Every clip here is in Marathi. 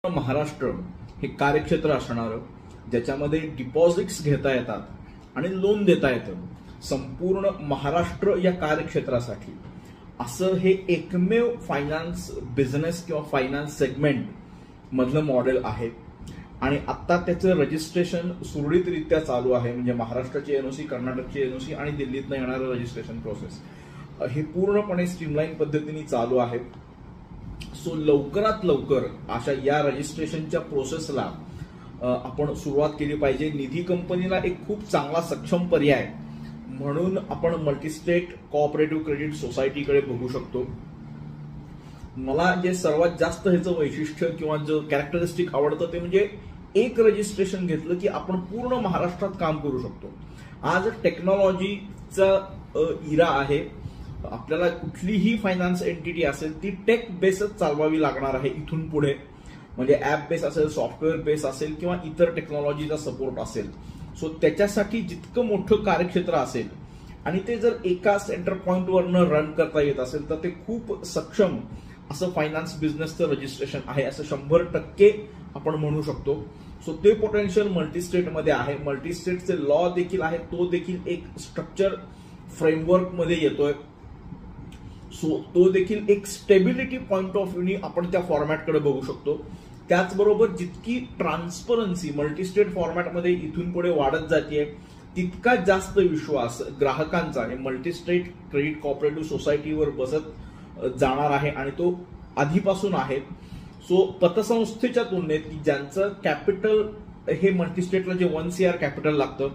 महाराष्ट्र हे कार्यक्षेत्र असणार ज्याच्यामध्ये डिपॉझिट्स घेता येतात आणि लोन देता येतं संपूर्ण महाराष्ट्र या कार्यक्षेत्रासाठी असं हे एकमेव फायनान्स बिझनेस किंवा फायनान्स सेगमेंट मधलं मॉडेल आहे आणि आता त्याचं रजिस्ट्रेशन सुरळीतरित्या चालू आहे. म्हणजे महाराष्ट्राची एनओसी, कर्नाटकची एनओसी आणि दिल्लीतनं येणारं रजिस्ट्रेशन प्रोसेस हे पूर्णपणे स्ट्रीमलाईन पद्धतीने चालू आहे. सो लवकरात लवकर अशा या रजिस्ट्रेशनच्या प्रोसेसला आपण सुरुवात केली पाहिजे. निधी कंपनीला एक खूप चांगला सक्षम पर्याय म्हणून आपण मल्टीस्टेट कोऑपरेटिव्ह क्रेडिट सोसायटीकडे बघू शकतो. मला जे सर्वात जास्त ह्याचं वैशिष्ट्य किंवा जो कॅरेक्टरिस्टिक आवडतं ते म्हणजे एक रजिस्ट्रेशन घेतलं की आपण पूर्ण महाराष्ट्रात काम करू शकतो. आज टेक्नॉलॉजीचा इरा आहे. आपल्याला कुठलीही फायनान्स एंटिटी असेल ती टेक बेसच चालवावी लागणार आहे इथून पुढे. म्हणजे ऍप बेस असेल, सॉफ्टवेअर बेस असेल किंवा इतर टेक्नॉलॉजीचा सपोर्ट असेल. सो त्याच्यासाठी जितकं मोठं कार्यक्षेत्र असेल आणि ते जर एका सेंटर पॉइंटवरनं रन करता येत असेल तर ते खूप सक्षम असं फायनान्स बिझनेसचं रजिस्ट्रेशन आहे असं 100% आपण म्हणू शकतो. सो ते पोटेन्शियल मल्टीस्टेटमध्ये आहे. मल्टीस्टेटचे लॉ देखील आहे, तो देखील एक स्ट्रक्चर फ्रेमवर्क मध्ये येतोय. सो तो देखील एक स्टेबिलिटी पॉइंट ऑफ व्ह्यूनी आपण त्या फॉर्मॅटकडे बघू शकतो. त्याचबरोबर जितकी ट्रान्सपरन्सी मल्टीस्टेट फॉर्मॅटमध्ये इथून पुढे वाढत जाते तितका जास्त विश्वास ग्राहकांचा मल्टीस्टेट क्रेडिट कोऑपरेटिव्ह सोसायटीवर बसत जाणार आहे आणि तो आधीपासून आहे. सो पतसंस्थेच्या तुलनेत की ज्यांचं कॅपिटल हे मल्टीस्टेटला जे 1 CR कॅपिटल लागतं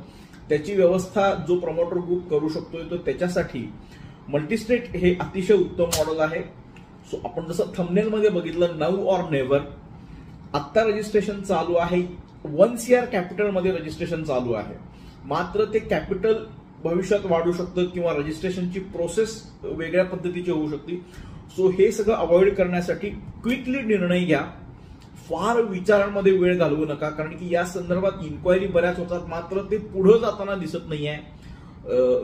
त्याची व्यवस्था जो प्रमोटर ग्रुप करू शकतोय तो त्याच्यासाठी मल्टीस्टेट हे अतिशय उत्तम मॉडेल आहे. सो आपण जसं थंबनेलमध्ये बघितलं नाऊ ऑर नेव्हर. आत्ता रजिस्ट्रेशन चालू आहे. 1 CR कॅपिटलमध्ये रजिस्ट्रेशन चालू आहे. मात्र ते कॅपिटल भविष्यात वाढू शकतं किंवा रजिस्ट्रेशनची प्रोसेस वेगळ्या पद्धतीची होऊ शकते. सो हे सगळं अवॉइड करण्यासाठी क्विकली निर्णय घ्या. फार विचारांमध्ये वेळ घालवू नका कारण की या संदर्भात इन्क्वायरी बऱ्याच होतात मात्र ते पुढे जाताना दिसत नाहीये.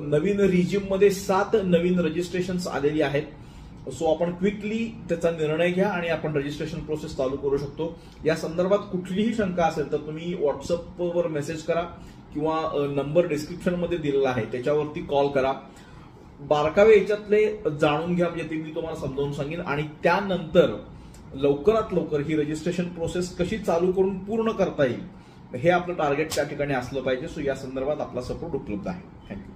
नवीन रिजिम मध्ये 7 नवीन रजिस्ट्रेशन्स आलेली आहेत. सो आपण क्विकली त्याचा निर्णय घ्या आणि आपण रजिस्ट्रेशन प्रोसेस चालू करू शकतो. या संदर्भात कुठलीही शंका असेल तर तुम्ही व्हॉट्सअपवर मेसेज करा किंवा नंबर डिस्क्रिप्शन मध्ये दिलेला आहे त्याच्यावरती कॉल करा. बारकावे याच्यातले जाणून घ्या म्हणजे ते मी तुम्हाला समजावून सांगेन आणि त्यानंतर लवकरात लवकर ही रजिस्ट्रेशन प्रोसेस कशी चालू करून पूर्ण करता येईल हे आपलं टार्गेट त्या ठिकाणी असलं पाहिजे. सो या संदर्भात आपला सपोर्ट उपलब्ध आहे. थँक्यू.